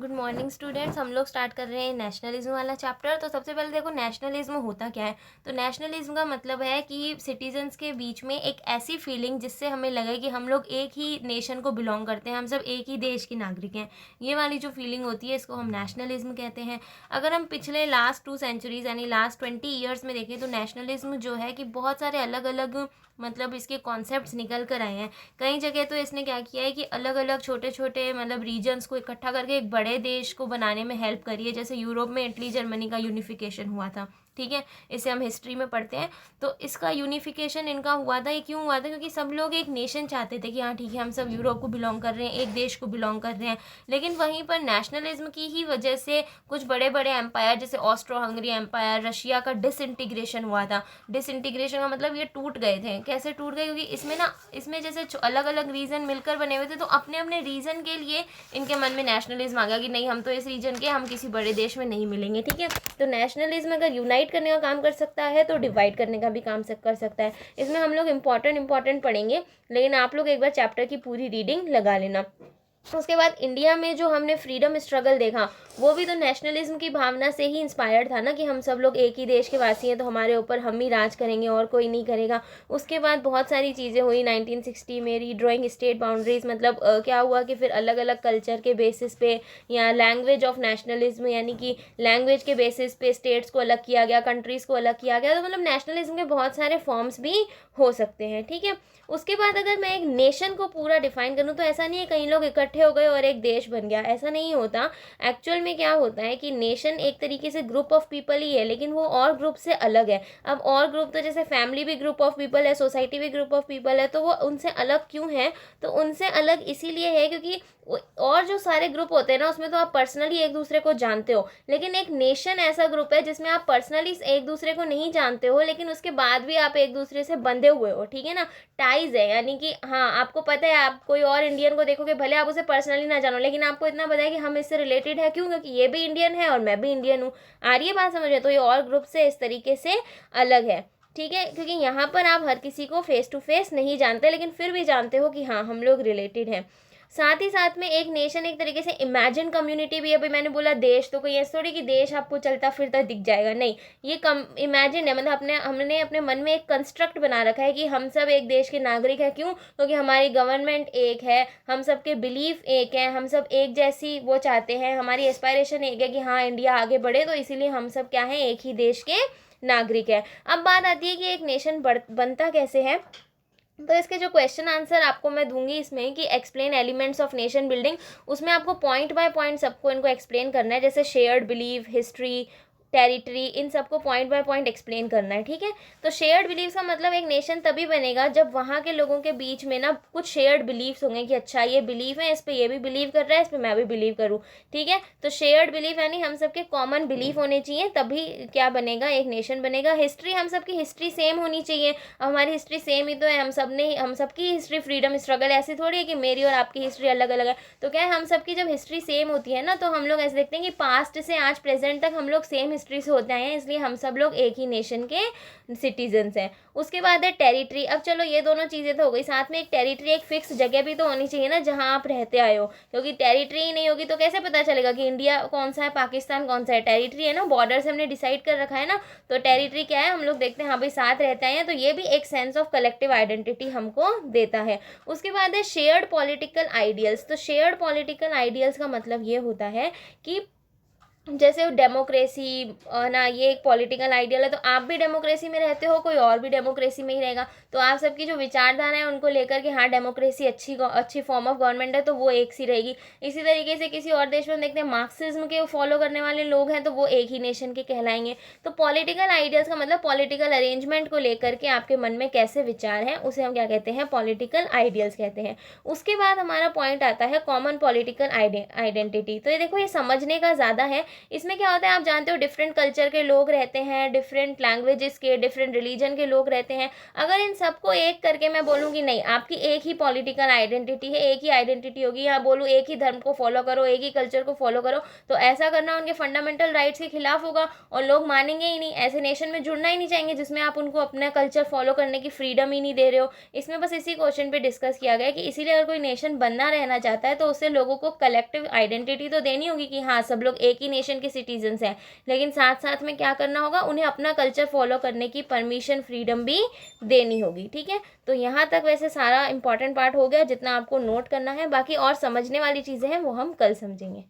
Good morning students. हम लोग start कर रहे हैं नेशनलिज्म वाला चैप्टर। तो सबसे पहले देखो नेशनलिज्म होता क्या है। तो नेशनलिज्म का मतलब है कि सिटीजन्स के बीच में एक ऐसी फीलिंग जिससे हमें लगे कि हम लोग एक ही नेशन को बिलोंग करते हैं, हम सब एक ही देश के नागरिक हैं। ये वाली जो फीलिंग होती है इसको हम नेशनलिज्म कहते हैं। अगर हम पिछले लास्ट 2 सेंचुरीज यानी लास्ट 20 ईयर्स में देखें तो नेशनलिज्म जो है कि बहुत सारे अलग अलग मतलब इसके कॉन्सेप्ट्स निकल कर आए हैं। कई जगह तो इसने क्या किया है कि अलग अलग छोटे छोटे मतलब रीजन्स को इकट्ठा करके एक बड़े देश को बनाने में हेल्प करी है। जैसे यूरोप में इटली जर्मनी का यूनिफिकेशन हुआ था, ठीक है, इसे हम हिस्ट्री में पढ़ते हैं। तो इसका यूनिफिकेशन इनका हुआ था, ये क्यों हुआ था? क्योंकि सब लोग एक नेशन चाहते थे कि हाँ ठीक है, हम सब यूरोप को बिलोंग कर रहे हैं, एक देश को बिलोंग कर रहे हैं। लेकिन वहीं पर नेशनलिज्म की ही वजह से कुछ बड़े बड़े एम्पायर जैसे ऑस्ट्रो हंगरी एम्पायर, रशिया का डिसइंटीग्रेशन हुआ था। डिसइंटीग्रेशन का मतलब ये टूट गए थे। कैसे टूट गए? क्योंकि इसमें जैसे अलग अलग रीजन मिलकर बने हुए थे, तो अपने अपने रीजन के लिए इनके मन में नेशनलिज्म आ गया कि नहीं, हम तो इस रीजन के, हम किसी बड़े देश में नहीं मिलेंगे, ठीक है। तो नेशनलिज्म अगर यूनाइट करने का काम कर सकता है तो डिवाइड करने का भी काम कर सकता है। इसमें हम लोग इंपॉर्टेंट पढ़ेंगे, लेकिन आप लोग एक बार चैप्टर की पूरी रीडिंग लगा लेना। उसके बाद इंडिया में जो हमने फ्रीडम स्ट्रगल देखा वो भी तो नेशनलिज्म की भावना से ही इंस्पायर्ड था ना, कि हम सब लोग एक ही देश के वासी हैं तो हमारे ऊपर हम ही राज करेंगे और कोई नहीं करेगा। उसके बाद बहुत सारी चीज़ें हुई 1960 में, रीड्रॉइंग स्टेट बाउंड्रीज, मतलब क्या हुआ कि फिर अलग अलग कल्चर के बेसिस पे या लैंग्वेज ऑफ नेशनलिज्म यानी कि लैंग्वेज के बेसिस पे स्टेट्स को अलग किया गया, कंट्रीज़ को अलग किया गया। तो मतलब नेशनलिज्म के बहुत सारे फॉर्म्स भी हो सकते हैं, ठीक है। उसके बाद अगर मैं एक नेशन को पूरा डिफाइन करूँ तो ऐसा नहीं है कई लोग इकट्ठे हो गए और एक देश बन गया, ऐसा नहीं होता। एक्चुअल में क्या होता है कि नेशन एक तरीके से ग्रुप ऑफ पीपल ही है, लेकिन वो और ग्रुप से अलग है। अब और ग्रुप तो जैसे फैमिली भी ग्रुप ऑफ पीपल है, सोसाइटी भी ग्रुप ऑफ पीपल है, तो वो उनसे अलग क्यों है? तो उनसे अलग इसीलिए है क्योंकि और जो सारे ग्रुप होते हैं ना उसमें तो आप पर्सनली एक दूसरे को जानते हो, लेकिन एक नेशन ऐसा ग्रुप है जिसमें आप पर्सनली एक दूसरे को नहीं जानते हो, लेकिन उसके बाद भी आप एक दूसरे से बंधे हुए हो, ठीक है ना। टाइज है, यानी कि हाँ आपको पता है, आप कोई और इंडियन को देखोगे, भले आप उसे पर्सनली ना जानो, लेकिन आपको इतना पता है कि हम इससे रिलेटेड है। क्यों? क्योंकि ये भी इंडियन है और मैं भी इंडियन हूँ। आ रही है बात समझ में? तो ये और ग्रुप से इस तरीके से अलग है, ठीक है, क्योंकि यहाँ पर आप हर किसी को फेस टू फेस नहीं जानते, लेकिन फिर भी जानते हो कि हाँ हम लोग रिलेटेड हैं। साथ ही साथ में एक नेशन एक तरीके से इमेजिन कम्युनिटी भी। अभी मैंने बोला देश, तो कोई ऐसा थोड़ी कि देश आपको चलता फिरता दिख जाएगा, नहीं, ये कम इमेजिन है, मतलब हमने अपने मन में एक कंस्ट्रक्ट बना रखा है कि हम सब एक देश के नागरिक हैं। क्यों? क्योंकि हमारी गवर्नमेंट एक है, हम सब के बिलीफ एक है, हम सब एक जैसी वो चाहते हैं, हमारी एस्पायरेशन एक है कि हाँ इंडिया आगे बढ़े, तो इसीलिए हम सब क्या है, एक ही देश के नागरिक है। अब बात आती है कि एक नेशन बनता कैसे है। तो इसके जो क्वेश्चन आंसर आपको मैं दूंगी इसमें कि explain elements of nation building, उसमें आपको पॉइंट बाय पॉइंट सबको इनको एक्सप्लेन करना है। जैसे शेयर्ड बिलीव, हिस्ट्री, टेरिटरी, इन सबको पॉइंट बाय पॉइंट एक्सप्लेन करना है, ठीक है। तो शेयर्ड बिलीव्स का मतलब एक नेशन तभी बनेगा जब वहाँ के लोगों के बीच में ना कुछ शेयर्ड बिलीव्स होंगे कि अच्छा ये बिलीव है, इस पर ये भी बिलीव कर रहा है, इस पर मैं भी बिलीव करूँ, ठीक है। तो शेयर्ड बिलीव यानी हम सबके कॉमन बिलीफ होने चाहिए, तभी क्या बनेगा, एक नेशन बनेगा। हिस्ट्री, हम सबकी हिस्ट्री सेम होनी चाहिए। अब हमारी हिस्ट्री सेम ही तो है, हम सबकी हिस्ट्री फ्रीडम स्ट्रगल, ऐसी थोड़ी है कि मेरी और आपकी हिस्ट्री अलग अलग है। तो क्या है, हम सबकी जब हिस्ट्री सेम होती है ना तो हम लोग ऐसे देखते हैं कि पास्ट से आज प्रेजेंट तक हम लोग सेम हिस्ट्री से होते आए हैं, इसलिए हम सब लोग एक ही नेशन के सिटीजन्स हैं। उसके बाद है टेरिटरी। अब चलो ये दोनों चीज़ें तो हो गई, साथ में एक टेरिटरी, एक फिक्स जगह भी तो होनी चाहिए ना जहाँ आप रहते आए हो, क्योंकि टेरिटरी ही नहीं होगी तो कैसे पता चलेगा कि इंडिया कौन सा है, पाकिस्तान कौन सा है। टेरिटरी है ना, बॉर्डर से हमने डिसाइड कर रखा है ना, तो टेरिटरी क्या है, हम लोग देखते हैं हाँ भाई साथ रहते हैं, तो ये भी एक सेंस ऑफ कलेक्टिव आइडेंटिटी हमको देता है। उसके बाद है शेयर्ड पॉलिटिकल आइडियल्स। तो शेयर्ड पॉलिटिकल आइडियल्स का मतलब ये होता है कि जैसे डेमोक्रेसी ना, ये एक पॉलिटिकल आइडियल है, तो आप भी डेमोक्रेसी में रहते हो, कोई और भी डेमोक्रेसी में ही रहेगा, तो आप सबकी जो विचारधारा है उनको लेकर के हाँ डेमोक्रेसी अच्छी फॉर्म ऑफ गवर्नमेंट है, तो वो एक सी रहेगी। इसी तरीके से किसी और देश में देखते हैं मार्क्सिज्म के फॉलो करने वाले लोग हैं, तो वो एक ही नेशन के कहलाएंगे। तो पॉलिटिकल आइडियल्स का मतलब पॉलिटिकल अरेंजमेंट को लेकर के आपके मन में कैसे विचार हैं, उसे हम क्या कहते हैं, पॉलिटिकल आइडियल्स कहते हैं। उसके बाद हमारा पॉइंट आता है कॉमन पॉलिटिकल आइडेंटिटी। तो ये देखो, ये समझने का ज़्यादा है, इसमें क्या होता है आप जानते हो, डिफरेंट कल्चर के लोग रहते हैं, डिफरेंट लैंग्वेजेस के, डिफरेंट रिलीजन के लोग रहते हैं। अगर इन सबको एक करके मैं बोलूँ कि नहीं आपकी एक ही पॉलिटिकल आइडेंटिटी है, एक ही आइडेंटिटी होगी, या बोलूँ एक ही धर्म को फॉलो करो, एक ही कल्चर को फॉलो करो, तो ऐसा करना उनके फंडामेंटल राइट्स के खिलाफ होगा और लोग मानेंगे ही नहीं। ऐसे नेशन में जुड़ना ही नहीं चाहेंगे जिसमें आप उनको अपना कल्चर फॉलो करने की फ्रीडम ही नहीं दे रहे हो। इसमें बस इसी क्वेश्चन पे डिस्कस किया गया कि इसीलिए अगर कोई नेशन बनना रहना चाहता है तो उससे लोगों को कलेक्टिव आइडेंटिटी तो देनी होगी कि हाँ सब लोग एक ही नेशन के सिटीजन्स हैं, लेकिन साथ साथ में क्या करना होगा, उन्हें अपना कल्चर फॉलो करने की परमिशन, फ्रीडम भी देनी होगी। ठीक है, तो यहाँ तक वैसे सारा इंपॉर्टेंट पार्ट हो गया जितना आपको नोट करना है। बाकी और समझने वाली चीज़ें हैं वो हम कल समझेंगे।